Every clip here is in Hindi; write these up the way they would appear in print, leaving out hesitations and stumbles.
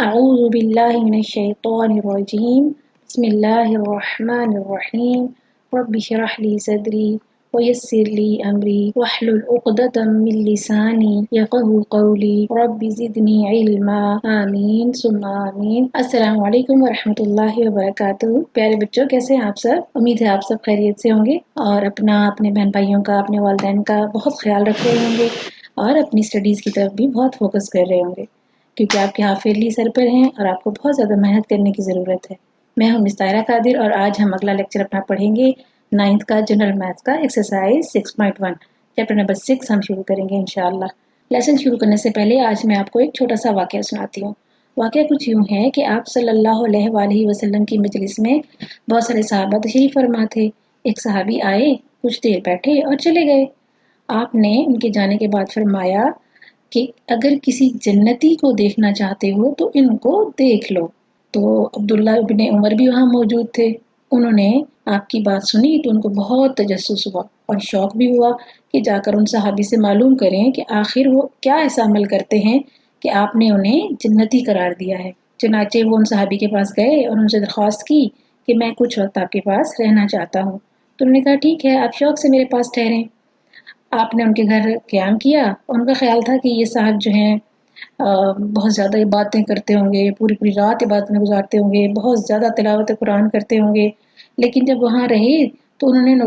अऊज़ु बिल्लाहि मिनश्शैतानिर्रजीम बिस्मिल्लाहिर्रहमानिर्रहीम रब्बि इश्रह ली सदरी वयस्सिर ली अमरी वहलुल उक़दतम मिन लिसानी यफ़क़हू क़ौली रब्बि ज़िदनी इल्मा आमीन सुम्मा आमीन। अस्सलामु अलैकुम वरहमतुल्लाहि वबरकातुहू। प्यारे बच्चों, कैसे हैं आप सब? उम्मीद है आप सब खैरियत से होंगे और अपने बहन भाइयों का, अपने वालिदैन का बहुत ख्याल रख रहे होंगे और अपनी स्टडीज़ की तरफ भी बहुत फोकस कर रहे होंगे, क्योंकि आपके हाफिज़ली सर पर हैं और आपको बहुत ज़्यादा मेहनत करने की ज़रूरत है। मैं हूँ मिस तायरा कादिर और आज हम अगला लेक्चर अपना पढ़ेंगे 9th का जनरल मैथ्स का एक्सरसाइज 6.1 चैप्टर नंबर 6 हम शुरू करेंगे इंशाअल्लाह। लेसन शुरू करने से पहले आज मैं आपको एक छोटा सा वाक़या सुनाती हूँ। वाक़या कुछ यूँ है कि आप सल्लल्लाहु अलैहि वसल्लम की मजलिस में बहुत सारे सहाबा तशरीफ़ फरमा थे। एक सहाबी आए, कुछ देर बैठे और चले गए। आपने उनके जाने के बाद फरमाया कि अगर किसी जन्नती को देखना चाहते हो तो इनको देख लो। तो अब्दुल्ला इब्ने उमर भी वहाँ मौजूद थे। उन्होंने आपकी बात सुनी तो उनको बहुत तजस्सुस हुआ और शौक भी हुआ कि जाकर उन सहाबी से मालूम करें कि आखिर वो क्या ऐसा अमल करते हैं कि आपने उन्हें जन्नती करार दिया है। चुनाचे वो उन सहाबी के पास गए और उनसे दरख्वास्त की कि मैं कुछ वक्त आपके पास रहना चाहता हूँ। तो उन्होंने कहा ठीक है, आप शौक से मेरे पास ठहरें। आपने उनके घर क़याम किया। उनका ख्याल था कि ये साहब जो हैं बहुत ज़्यादा इबादतें करते होंगे, पूरी पूरी रात इबादत में गुजारते होंगे, बहुत ज़्यादा तिलावत कुरान करते होंगे। लेकिन जब वहाँ रहे तो उन्होंने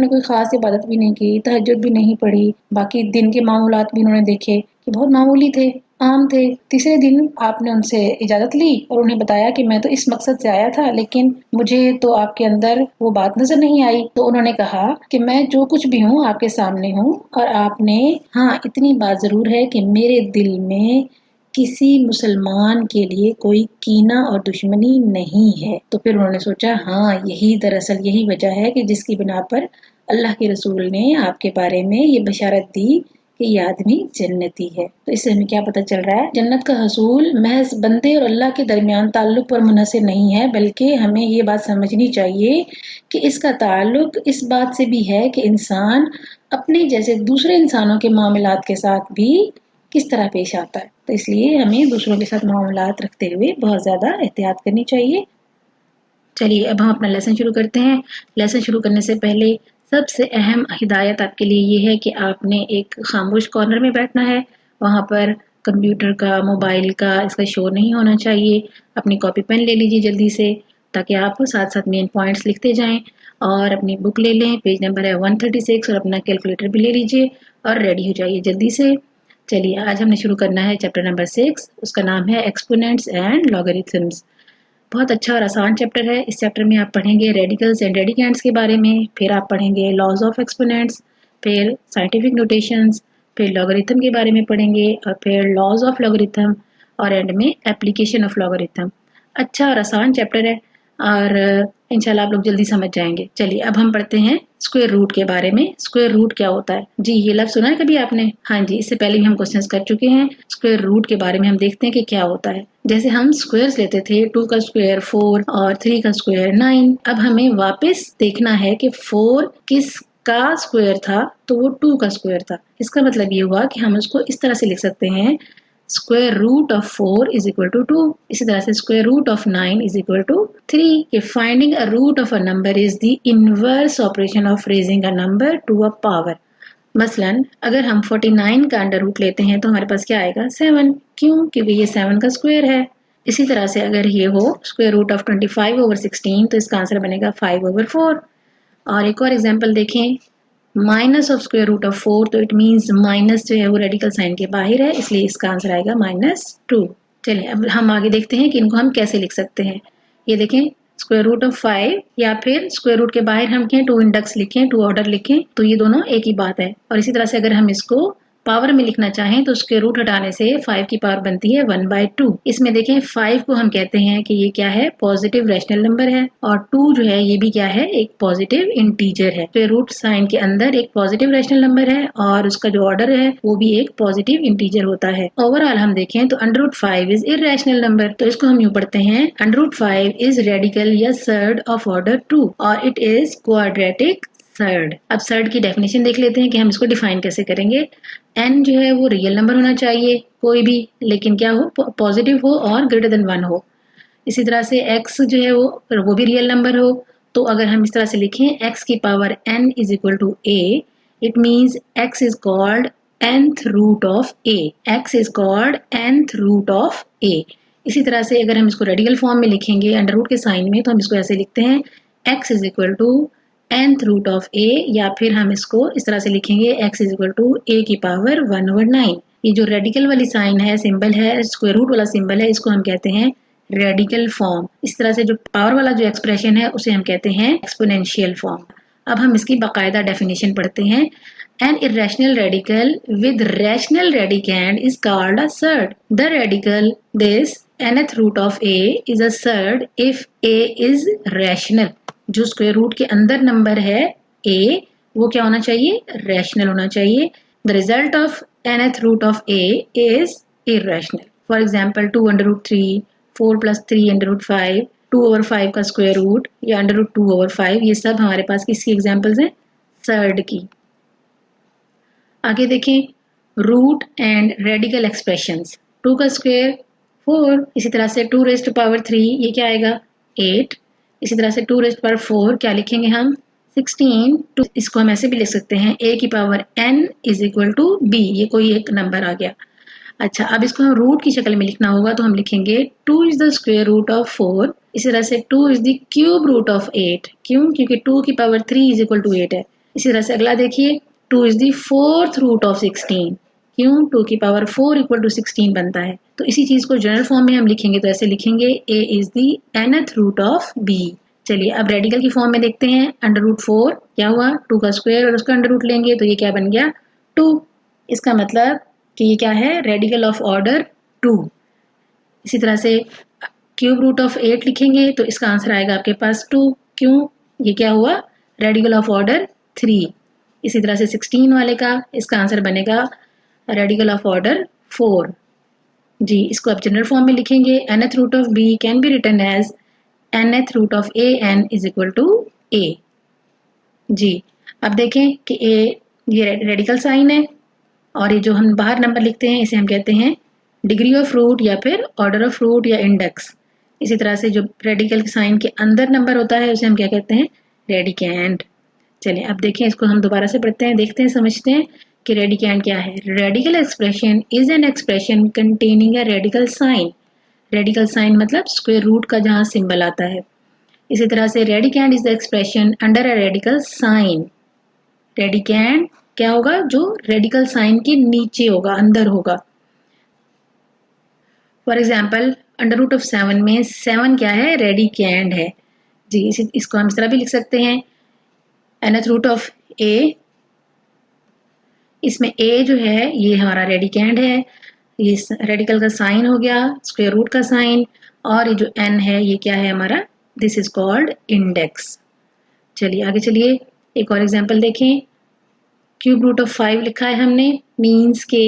कोई ख़ास इबादत भी नहीं की, तहज्जुद भी नहीं पढ़ी। बाकी दिन के मामूलात भी उन्होंने देखे कि बहुत मामूली थे, आम थे। तीसरे दिन आपने उनसे इजाज़त ली और उन्हें बताया कि मैं तो इस मकसद से आया था, लेकिन मुझे तो आपके अंदर वो बात नज़र नहीं आई। तो उन्होंने कहा कि मैं जो कुछ भी हूँ आपके सामने हूँ और आपने, हाँ इतनी बात ज़रूर है कि मेरे दिल में किसी मुसलमान के लिए कोई कीना और दुश्मनी नहीं है। तो फिर उन्होंने सोचा हाँ यही वजह है कि जिसकी बिना पर अल्लाह के रसूल ने आपके बारे में ये बशारत दी कि ये आदमी जन्नती है। तो इससे हमें क्या पता चल रहा है? जन्नत का हसूल महज बंदे और अल्लाह के दरमियान ताल्लुक पर मुनहसर नहीं है, बल्कि हमें ये बात समझनी चाहिए कि इसका ताल्लुक इस बात से भी है कि इंसान अपने जैसे दूसरे इंसानों के मामलात के साथ भी किस तरह पेश आता है। तो इसलिए हमें दूसरों के साथ मामलात रखते हुए बहुत ज़्यादा एहतियात करनी चाहिए। चलिए अब हम अपना लेसन शुरू करते हैं। लेसन शुरू करने से पहले सबसे अहम हिदायत आपके लिए ये है कि आपने एक खामोश कॉर्नर में बैठना है। वहाँ पर कंप्यूटर का, मोबाइल का इसका शोर नहीं होना चाहिए। अपनी कॉपी पेन ले लीजिए जल्दी से, ताकि आप साथ साथ मेन पॉइंट्स लिखते जाएं। और अपनी बुक ले लें, पेज नंबर है 136 और अपना कैलकुलेटर भी ले लीजिए और रेडी हो जाइए जल्दी से। चलिए आज हमने शुरू करना है चैप्टर नंबर 6। उसका नाम है एक्सपोनेंट्स एंड लॉगरिथम्स। बहुत अच्छा और आसान चैप्टर है। इस चैप्टर में आप पढ़ेंगे रेडिकल्स एंड रेडिकेंड्स के बारे में, फिर आप पढ़ेंगे लॉज ऑफ एक्सपोनेंट्स, फिर साइंटिफिक नोटेशंस, फिर लॉगरिथम के बारे में पढ़ेंगे और फिर लॉज ऑफ लॉगरिथम और एंड में एप्लीकेशन ऑफ लॉगरिथम। अच्छा और आसान चैप्टर है और इंशाल्लाह आप लोग जल्दी समझ जाएंगे। चलिए अब हम पढ़ते हैं स्क्वायर रूट के बारे में। स्क्वायर रूट क्या होता है? जी ये लफ्ज़ सुना है कभी आपने? हाँ जी, इससे पहले भी हम क्वेश्चंस कर चुके हैं। स्क्वायर रूट के बारे में हम देखते हैं कि क्या होता है। जैसे हम स्क्वायर्स लेते थे, 2 का स्क्वायर 4 और 3 का स्क्वायर 9। अब हमें वापस देखना है कि 4 किस का स्क्वायर था, तो वो 2 का स्क्वायर था। इसका मतलब ये हुआ कि हम उसको इस तरह से लिख सकते हैं, square root of 4 is equal to 2। इसी तरह से square root of 9 is equal to 3। कि finding a root of a number is the inverse operation of raising a number to a power. मसलन अगर हम 49 का अंडर रूट लेते हैं तो हमारे पास क्या आएगा? 7। क्यों? क्योंकि ये 7 का स्क्वायर है। इसी तरह से अगर ये हो स्क्वायर रूट ऑफ 25/16 तो इसका आंसर बनेगा 5/4। और एक और एग्जांपल देखें, minus of square root of 4, तो इट मीन्स माइनस जो है वो रेडिकल साइन के बाहर है, इसलिए इसका आंसर आएगा -2। चलिए अब हम आगे देखते हैं कि इनको हम कैसे लिख सकते हैं। ये देखें, स्क्वायर रूट ऑफ 5 या फिर स्क्वायर रूट के बाहर हम कहें 2 इंडेक्स लिखें, 2 ऑर्डर लिखें, तो ये दोनों एक ही बात है। और इसी तरह से अगर हम इसको पावर में लिखना चाहें तो उसके रूट हटाने से 5 की पावर बनती है 1/2। इसमें देखें 5 को हम कहते हैं कि ये क्या है? पॉजिटिव रैशनल नंबर है और 2 जो है ये भी क्या है? एक पॉजिटिव इंटीजर है। तो रूट साइन के अंदर एक पॉजिटिव रैशनल नंबर है और उसका जो ऑर्डर है वो भी एक पॉजिटिव इंटीजर होता है। ओवरऑल हम देखें तो √5 इज इररेशनल नंबर, तो इसको हम यूं पढ़ते हैं, √5 इज रेडिकल या सर्ड ऑफ ऑर्डर 2 और इट इज क्वाड्रेटिक थर्ड। अब थर्ड की डेफिनेशन देख लेते हैं कि हम इसको डिफाइन कैसे करेंगे। n जो है वो रियल नंबर होना चाहिए कोई भी, लेकिन क्या हो, पॉजिटिव हो और ग्रेटर देन 1 हो। इसी तरह से x जो है वो भी रियल नंबर हो। तो अगर हम इस तरह से लिखें x की power n is equal to a, it means x is called nth root of a। x is called nth root of a। इसी तरह से अगर हम इसको रेडिकल फॉर्म में लिखेंगे अंडर रूट के साइन में, तो हम इसको ऐसे लिखते हैं x is equal to nth root of a, या फिर हम इसको इस तरह से लिखेंगे x is equal to a की पावर 1/9। ये जो रेडिकल वाली साइन है, सिंबल है, स्क्वायर रूट वाला सिंबल है, इसको हम कहते हैं रेडिकल फॉर्म। इस तरह से जो पावर वाला जो एक्सप्रेशन है उसे हम कहते हैं एक्सपोनेंशियल फॉर्म। अब हम इसकी बाकायदा डेफिनेशन पढ़ते हैं। An irrational radical with rational radicand is called a surd. The radical this nth root of a is a surd if a is rational. जो स्क्वायर रूट के अंदर नंबर है a, वो क्या होना चाहिए, रैशनल होना चाहिए। The result of nth root of a is irrational. For example 2 under root 3, 4 plus 3 under root 5, 2 over 5 का स्क्वायर रूट या अंडर रूट 2 over 5, ये सब हमारे पास किसकी एग्जाम्पल्स हैं, सर्ड की। आगे देखें, रूट एंड रेडिकल एक्सप्रेशंस। 2 का स्क्वायर 4, इसी तरह से 2 रेज़्ड टू पावर 3, ये क्या आएगा 8। इसी तरह से 2 रेज़्ड टू पावर 4 क्या लिखेंगे हम 16। तो इसको हम ऐसे भी लिख सकते हैं a की power n is equal to b, ये कोई एक नंबर आ गया। अच्छा, अब इसको हम रूट की शक्ल में लिखना होगा, तो हम लिखेंगे 2 is the square root of 4। इसी तरह से 2 is the cube root of 8, क्यों, क्योंकि 2 की पावर 3 इज इक्वल टू 8 है। इसी तरह से अगला देखिए 2 is the fourth root of 16, क्यों, 2 की पावर 4 इक्वल टू 16 बनता है। तो इसी चीज को जनरल फॉर्म में हम लिखेंगे तो ऐसे लिखेंगे a is the nth root of b। चलिए अब रेडिकल की फॉर्म में देखते हैं। अंडर रूट 4 क्या हुआ, 2 का स्क्वायर और उसका अंडर रूट लेंगे तो ये क्या बन गया 2। इसका मतलब कि ये क्या है, रेडिकल ऑफ ऑर्डर 2। इसी तरह से क्यूब रूट ऑफ 8 लिखेंगे तो इसका आंसर आएगा आपके पास 2, क्यों, ये क्या हुआ, रेडिकल ऑफ ऑर्डर 3। इसी तरह से 16 वाले का इसका आंसर बनेगा रेडिकल ऑफ ऑर्डर 4। जी, इसको आप जनरल फॉर्म में लिखेंगे nth root of b can be written as nth root of a n is equal to a। जी, अब देखें कि a ये रेडिकल साइन है और ये जो हम बाहर नंबर लिखते हैं इसे हम कहते हैं डिग्री ऑफ रूट या फिर ऑर्डर ऑफ रूट या इंडेक्स। इसी तरह से जो रेडिकल साइन के अंदर नंबर होता है उसे हम क्या कहते हैं, रेडिकेंड। चलिए अब देखें, इसको हम दोबारा से पढ़ते हैं, देखते हैं, समझते हैं कि रेडिकेंड क्या है। Radical expression is an expression containing a radical sign. Radical sign मतलब स्क्वायर रूट का जहाँ सिंबल आता है। इसी तरह से radicand is the expression under a radical sign. Radicand क्या होगा, जो रेडिकल साइन के नीचे होगा, अंदर होगा। For example under root of 7 में 7 क्या है, रेडिकेंड है। जी, इसको हम इस तरह भी लिख सकते हैं nth रूट ऑफ a। इसमें a जो है ये हमारा रेडिकेंड है, ये रेडिकल का साइन हो गया, स्क्वायर रूट का साइन, और ये जो n है ये क्या है हमारा, दिस इज कॉल्ड इंडेक्स। चलिए आगे चलिए, एक और एग्जांपल देखें। क्यूब रूट ऑफ 5 लिखा है हमने, मीन्स के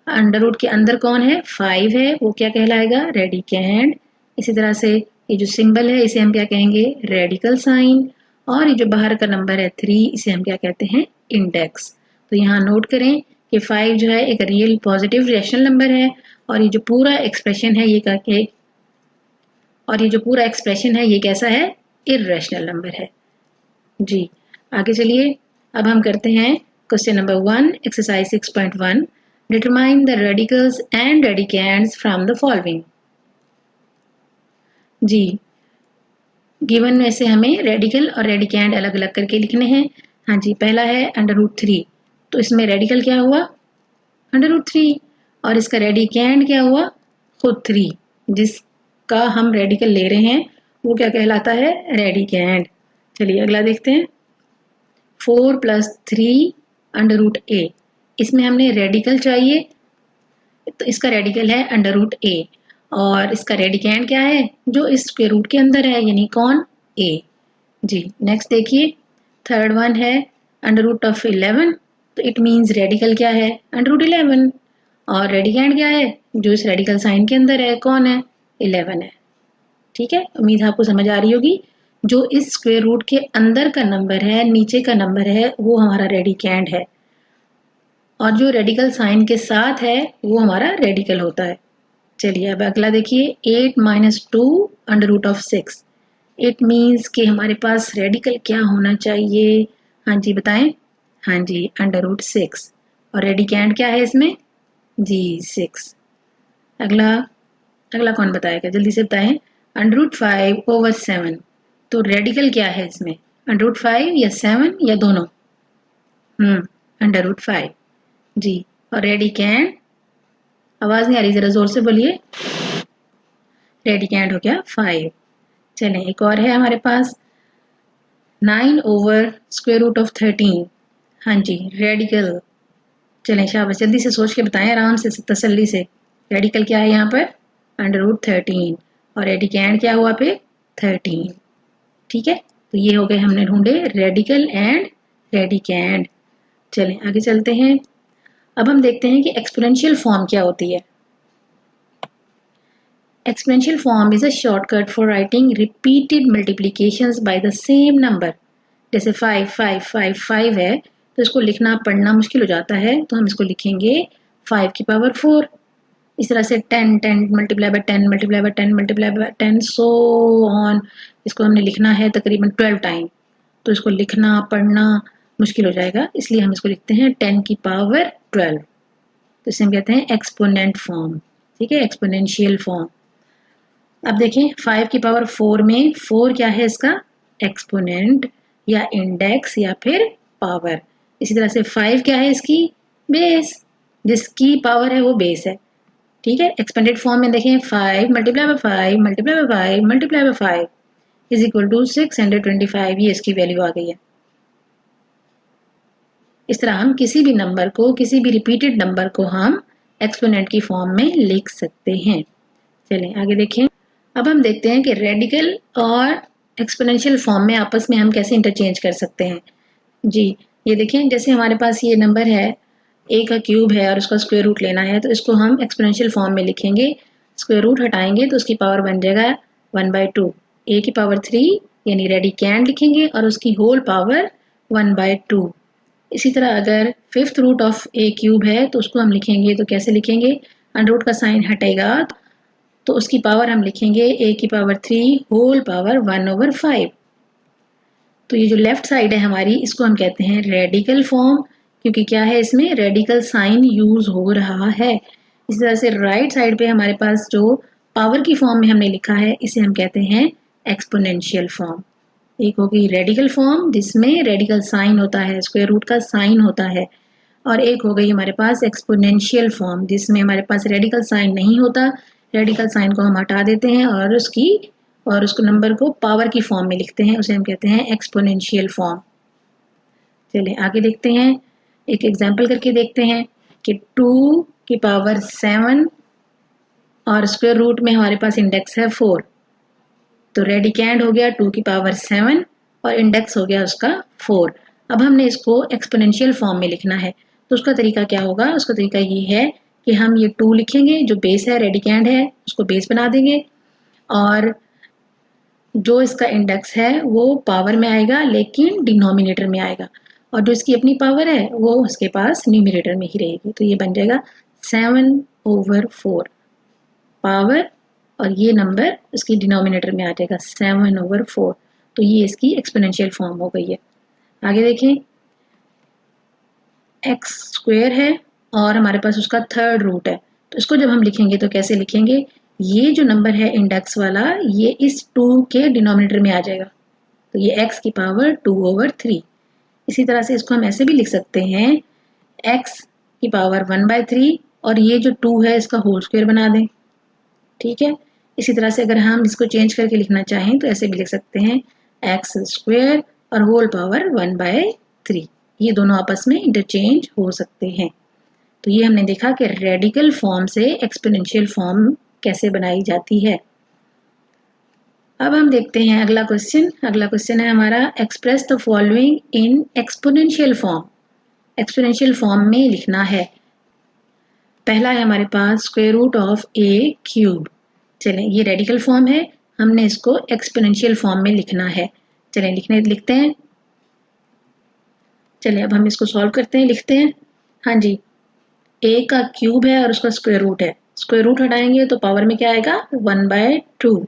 अंडर रूट के अंदर कौन है, 5 है, वो क्या कहलाएगा, रेडिकेंड। इसी तरह से ये जो सिंबल है इसे हम क्या कहेंगे, रेडिकल साइन, और ये जो बाहर का नंबर है 3 इसे हम क्या कहते हैं, इंडेक्स। तो यहाँ नोट करें कि 5 जो है एक रियल पॉजिटिव रैशनल नंबर है, और ये जो पूरा एक्सप्रेशन है ये कैसा है, इर्रेशनल नंबर है। जी, आगे चलिए, अब हम करते हैं question number 1, exercise 6.1। Determine the radicals and radicands from the following. जी, गिवन में से हमें रेडिकल और रेडिकेंड अलग अलग करके लिखने हैं। हाँ जी, पहला है अंडर रूट 3, तो इसमें रेडिकल क्या हुआ, अंडर रूट 3, और इसका रेडिकेंड क्या हुआ, खुद 3, जिसका हम रेडिकल ले रहे हैं वो क्या कहलाता है, रेडिकेंड। चलिए अगला देखते हैं, 4 + 3 अंडर रूट a। इसमें हमने रेडिकल चाहिए, तो इसका रेडिकल है अंडर रूट a, और इसका रेडिकेंड क्या है, जो इस स्क्वायर रूट के अंदर है, यानी कौन, a। जी, नेक्स्ट देखिए, थर्ड वन है अंडर रूट ऑफ 11, तो इट मीन्स रेडिकल क्या है, अंडर रूट 11, और रेडिकेंड क्या है, जो इस रेडिकल साइन के अंदर है, कौन है, 11 है। ठीक है, उम्मीद आपको समझ आ रही होगी जो इस स्क्वायर रूट के अंदर का नंबर है, नीचे का नंबर है, वो हमारा रेडिकेंड है, और जो रेडिकल साइन के साथ है वो हमारा रेडिकल होता है। चलिए अब अगला देखिए, 8 minus 2 under root of 6। It means कि हमारे पास रेडिकल क्या होना चाहिए? हाँ जी बताएं। हाँ जी, अंडर रूट 6। और रेडिकेंड क्या है इसमें? जी 6। अगला अगला कौन बताएगा, जल्दी से बताएं। Under root 5 over 7। तो रेडिकल क्या है इसमें? अंडर रूट 5 या 7 या दोनों? अंडर रूट 5 जी। और रेडिकेंड, आवाज नहीं आ रही, जरा जोर से बोलिए। रेडिकेंड हो गया 5। चलें एक और है हमारे पास, 9 ओवर स्क्वायर रूट ऑफ 13। हाँ जी, रेडिकल। चलें शाबाश, जल्दी से सोच के बताएं, आराम से तसल्ली से। रेडिकल क्या है यहाँ पर? Under root 13। और रेडिकेंड क्या हुआ पे? 13। ठीक है, तो ये हो गए, हमने ढूंढे रेडिकल एंड रेडिकेंड। चलें आगे चलते हैं। अब हम देखते हैं कि एक्सपोनेंशियल फॉर्म क्या होती है। Exponential form is a shortcut for writing repeated multiplications by the same number. जैसे 5 5 5 5 है, तो इसको लिखना पढ़ना मुश्किल हो जाता है, तो हम इसको लिखेंगे 5 की पावर 4। इस तरह से 10 10 multiply by 10 multiply by 10 multiply by 10 so on. इसको हमने लिखना है तकरीबन 12 टाइम, तो इसको लिखना पढ़ना मुश्किल हो जाएगा, इसलिए हम इसको लिखते हैं 10 की पावर 12। तो इसे हम कहते हैं एक्सपोनेंट फॉर्म। ठीक है, एक्सपोनेंशियल फॉर्म। अब देखें 5 की पावर 4 में 4 क्या है इसका? एक्सपोनेंट या इंडेक्स या फिर पावर। इसी तरह से 5 क्या है इसकी? बेस। जिसकी पावर है वो बेस है। ठीक है, एक्सपेंडेड फॉर्म में देखें 5 multiply by 5 multiply by 5 multiply by 5 is equal to 625। ये इसकी वैल्यू आ गई है। इस तरह हम किसी भी नंबर को, किसी भी रिपीटेड नंबर को हम एक्सपोनेंट की फॉर्म में लिख सकते हैं। चलें आगे देखें। अब हम देखते हैं कि रेडिकल और एक्सपोनेंशियल फॉर्म में आपस में हम कैसे इंटरचेंज कर सकते हैं। जी ये देखें, जैसे हमारे पास ये नंबर है, a का क्यूब है और उसका स्क्वायर रूट लेना है, तो इसको हम एक्सपोनेंशियल फॉर्म में लिखेंगे। स्क्वायर रूट हटाएंगे तो उसकी पावर बन जाएगा 1/2। a की पावर 3 यानी रेडिकेंड लिखेंगे और उसकी होल पावर 1/2। इसी तरह अगर 5th root of a cube है तो उसको हम लिखेंगे, तो कैसे लिखेंगे? अंडर रूट का साइन हटेगा तो उसकी पावर हम लिखेंगे a की पावर 3 होल पावर 1/5। तो ये जो लेफ्ट साइड है हमारी, इसको हम कहते हैं रेडिकल फॉर्म, क्योंकि क्या है इसमें? रेडिकल साइन यूज हो रहा है। इसी तरह से राइट साइड पे हमारे पास जो पावर की फॉर्म में हमने लिखा है, इसे हम कहते हैं एक्सपोनेंशियल फॉर्म। एक होगी रेडिकल फॉर्म जिसमें रेडिकल साइन होता है, स्क्वायर रूट का साइन होता है, और एक हो गई हमारे पास एक्सपोनेंशियल फॉर्म जिसमें हमारे पास रेडिकल साइन नहीं होता। रेडिकल साइन को हम हटा देते हैं और उसको नंबर को पावर की फॉर्म में लिखते हैं, उसे हम कहते हैं एक्सपोनेंशियल फॉर्म। चलिए आगे देखते हैं, एक एग्जांपल करके देखते हैं कि 2 की पावर 7 और स्क्वायर रूट में हमारे पास इंडेक्स है 4। तो रेडिकेंड हो गया 2 की पावर 7 और इंडेक्स हो गया उसका 4। अब हमने इसको एक्सपोनेंशियल फॉर्म में लिखना है, तो उसका तरीका क्या होगा? उसका तरीका ये है कि हम ये 2 लिखेंगे, जो बेस है रेडिकेंड है उसको बेस बना देंगे, और जो इसका इंडेक्स है वो पावर में आएगा लेकिन डिनोमिनेटर में आएगा, और जो इसकी अपनी पावर है वो उसके पास न्यूमिनेटर में ही रहेगी। तो ये बन जाएगा 7/4 पावर, और ये नंबर उसकी डिनोमिनेटर में आ जाएगा 7/4। तो ये इसकी एक्सपोनेंशियल फॉर्म हो गई है। आगे देखें, एक्स स्क्वायर है और हमारे पास उसका 3rd रूट है, तो इसको जब हम लिखेंगे तो कैसे लिखेंगे? ये जो नंबर है इंडेक्स वाला, ये इस 2 के डिनोमिनेटर में आ जाएगा, तो ये x की पावर 2/3। इसी तरह से इसको हम ऐसे भी लिख सकते हैं, x की पावर 1/3 और ये जो 2 है इसका होल स्क्वायर बना दें। ठीक है, इसी तरह से अगर हम इसको चेंज करके लिखना चाहें तो ऐसे भी लिख सकते हैं, एक्स स्क्वायर और होल पावर 1/3। ये दोनों आपस में इंटरचेंज हो सकते हैं। तो ये हमने देखा कि रेडिकल फॉर्म से एक्सपोनेंशियल फॉर्म कैसे बनाई जाती है। अब हम देखते हैं अगला क्वेश्चन। अगला क्वेश्चन है हमारा, express the following in exponential form. Exponential form में लिखना है। पहला है हमारे पास square root of a cube. चलें, ये रेडिकल फॉर्म है, हमने इसको एक्सपोनेंशियल फॉर्म में लिखना है। चलें लिखते हैं। चलिए अब हम इसको सॉल्व करते हैं, लिखते हैं। हाँ जी, a का क्यूब है और उसका स्क्वायर रूट है। स्क्वायर रूट हटाएंगे तो पावर में क्या आएगा 1/2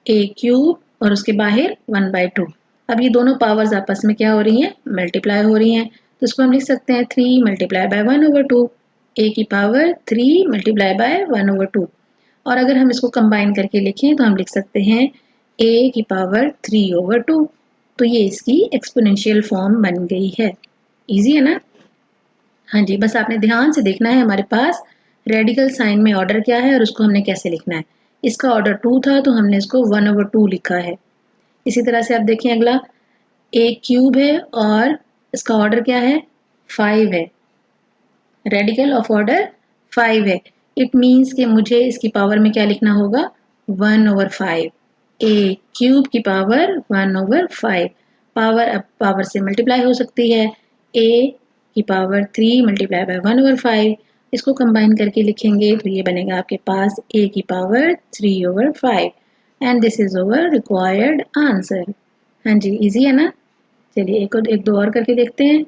a क्यूब और उसके बाहर 1/2। अब ये दोनों पावर्स आपस में क्या हो रही हैं, मल्टीप्लाई हो रही हैं। तो इसको हम लिख सकते हैं 3 मल्टीप्लाई बाय 1/2, a की पावर 3 मल्टीप्लाई बाय 1/2। और अगर हम इसको कंबाइन करके लिखें तो हम लिख सकते हैं a की पावर 3/2। तो ये इसकी एक्सपोनेंशियल फॉर्म बन गई है। इजी है ना? हाँ जी, बस आपने ध्यान से देखना है हमारे पास रेडिकल साइन में ऑर्डर क्या है और उसको हमने कैसे लिखना है। इसका ऑर्डर 2 था तो हमने इसको 1/2 लिखा है। इसी तरह से आप देखें अगला, a क्यूब है और इसका ऑर्डर क्या है 5 है। रेडिकल ऑफ ऑर्डर 5 है। इट मीन्स कि मुझे इसकी पावर में क्या लिखना होगा 1/5। a क्यूब की पावर 1/5। पावर अब पावर से मल्टीप्लाई हो सकती है। a की पावर 3 मल्टीप्लाई बाय 1/5। इसको कंबाइन करके लिखेंगे तो ये बनेगा आपके पास a की power 3/5 and this is over required answer. हाँ जी, इजी है ना? चलिए एक दो और करके देखते हैं।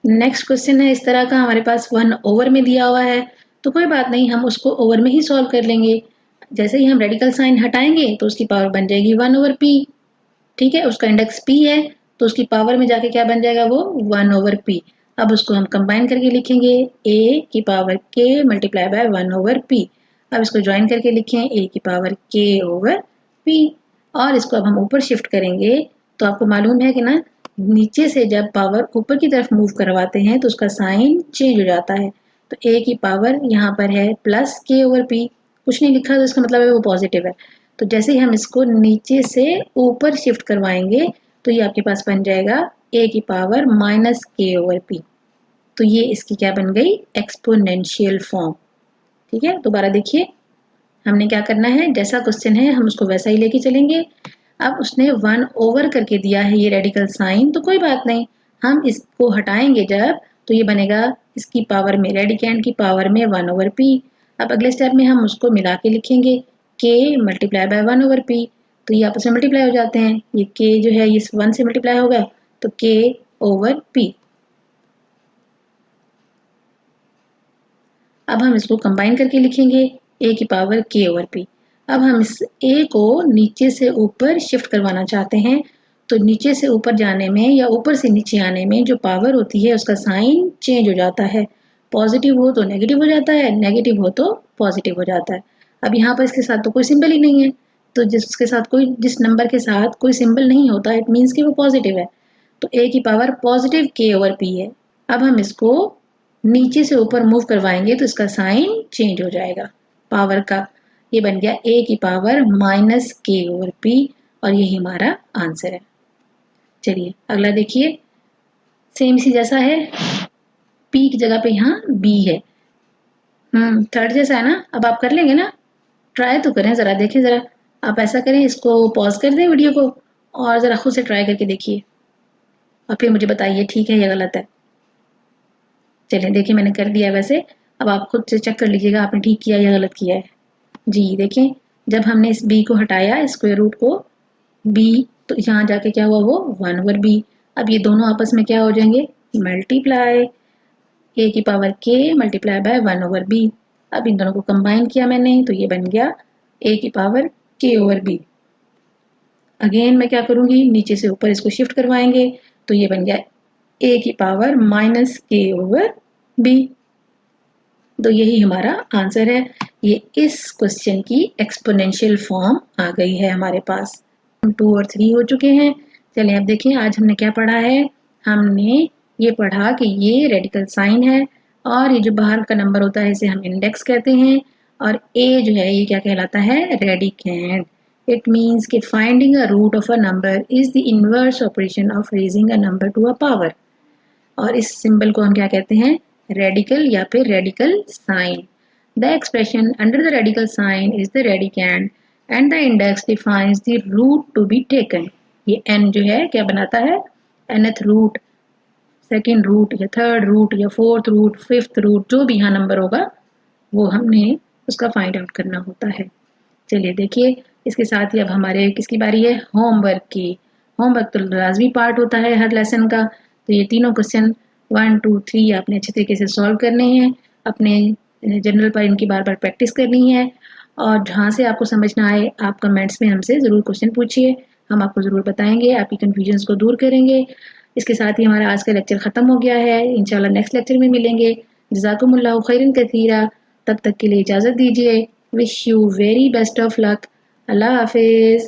नेक्स्ट क्वेश्चन है इस तरह का, हमारे पास 1 ओवर में दिया हुआ है तो कोई बात नहीं, हम उसको ओवर में ही सॉल्व कर लेंगे। जैसे ही हम रेडिकल साइन हटाएंगे तो उसकी पावर बन जाएगी 1/p। ठीक है, उसका इंडेक्स p है तो उसकी पावर में जाके क्या बन जाएगा वो 1/p। अब उसको हम कंबाइन करके लिखेंगे a की power k multiply by 1/p। अब इसको ज्वाइन करके लिखें a की पावर k/p। और इसको अब हम ऊपर शिफ्ट करेंगे तो आपको मालूम है कि ना, नीचे से जब पावर ऊपर की तरफ मूव करवाते हैं तो उसका साइन चेंज हो जाता है। तो a की पावर यहाँ पर है प्लस k/p, कुछ नहीं लिखा तो इसका मतलब है वो पॉजिटिव है। तो जैसे ही हम इसको नीचे से ऊपर शिफ्ट करवाएंगे तो ये आपके पास बन जाएगा a की पावर -k/p। तो ये इसकी क्या बन गई, एक्सपोनेंशियल फॉर्म। ठीक है, दोबारा देखिए, हमने क्या करना है, जैसा क्वेश्चन है हम उसको वैसा ही लेके चलेंगे। अब उसने 1 ओवर करके दिया है ये रेडिकल साइन, तो कोई बात नहीं, हम इसको हटाएंगे जब तो ये बनेगा इसकी पावर में, रेडिकेंड की पावर में 1/p। अब अगले स्टेप में हम उसको मिला के लिखेंगे k मल्टीप्लाई बाय 1/p। तो ये आपस में मल्टीप्लाई हो जाते हैं, ये k जो है ये 1 से मल्टीप्लाई होगा तो k/p। अब हम इसको कंबाइन करके लिखेंगे a की पावर k/p। अब हम इस a को नीचे से ऊपर शिफ्ट करवाना चाहते हैं तो नीचे से ऊपर जाने में या ऊपर से नीचे आने में जो पावर होती है उसका साइन चेंज हो जाता है। पॉजिटिव हो तो नेगेटिव हो जाता है, नेगेटिव हो तो पॉजिटिव हो जाता है। अब यहाँ पर इसके साथ तो कोई सिंबल ही नहीं है, तो जिस नंबर के साथ कोई सिंबल नहीं होता इट मीन्स कि वो पॉजिटिव है। तो a की पावर पॉजिटिव k/p है। अब हम इसको नीचे से ऊपर मूव करवाएंगे तो इसका साइन चेंज हो जाएगा पावर का। ये बन गया a की पावर -k/p और यही हमारा आंसर है। चलिए अगला देखिए, सेम सी जैसा है, p की जगह पे यहाँ b है। थर्ड जैसा है ना। अब आप कर लेंगे ना, ट्राई तो करें जरा, देखें जरा। आप ऐसा करें, इसको पॉज कर दें वीडियो को और जरा खुद से ट्राई करके देखिए और फिर मुझे बताइए ठीक है या गलत है। चलिए देखिए, मैंने कर दिया है वैसे। अब आप खुद से चेक कर लीजिएगा आपने ठीक किया या गलत किया है। जी देखें, जब हमने इस b को हटाया, स्क्वायर रूट को b, तो यहाँ जाके क्या हुआ वो 1/b। अब ये दोनों आपस में क्या हो जाएंगे, मल्टीप्लाई, a की power k multiply by 1/b। अब इन दोनों को कंबाइन किया मैंने तो ये बन गया a की पावर k/b। अगेन मैं क्या करूंगी, नीचे से ऊपर इसको शिफ्ट करवाएंगे तो ये बन गया a की पावर -k/b। तो यही हमारा आंसर है। ये इस क्वेश्चन की एक्सपोनेंशियल फॉर्म आ गई है हमारे पास। 2 और 3 हो चुके हैं। चलिए अब देखिए आज हमने क्या पढ़ा है। हमने ये पढ़ा कि ये रेडिकल साइन है और ये जो बाहर का नंबर होता है इसे हम इंडेक्स कहते हैं और a जो है ये क्या कहलाता है, रेडिकेंड। इट मीन्स कि finding a root of a number is the inverse operation of raising a number to a power. और इस सिंबल को हम क्या कहते हैं, रेडिकल या फिर radical sign. The expression under the radical sign is the radicand and the index defines the root to be taken. ये n जो है क्या बनाता है, nth रूट, सेकेंड रूट या थर्ड रूट या फोर्थ रूट, फिफ्थ रूट, जो भी यहाँ नंबर होगा वो हमने उसका फाइंड आउट करना होता है। चलिए देखिए, इसके साथ ही अब हमारे किसकी बारी है, होमवर्क की। होमवर्क तो लाजमी पार्ट होता है हर लेसन का। तो ये तीनों क्वेश्चन 1, 2, 3 आपने अच्छे तरीके से सॉल्व करने हैं। अपने जनरल पर इनकी बार बार प्रैक्टिस करनी है, और जहाँ से आपको समझ ना आए आप कमेंट्स में हमसे ज़रूर क्वेश्चन पूछिए, हम आपको ज़रूर बताएंगे, आपकी कन्फ्यूजन्स को दूर करेंगे। इसके साथ ही हमारा आज का लेक्चर ख़त्म हो गया है। इंशाल्लाह नेक्स्ट लेक्चर में मिलेंगे। जज़ाकुमुल्लाहु खैरन कसीरा। तब तक के लिए इजाज़त दीजिए। Wish you very best of luck. अल्लाह हाफिज़।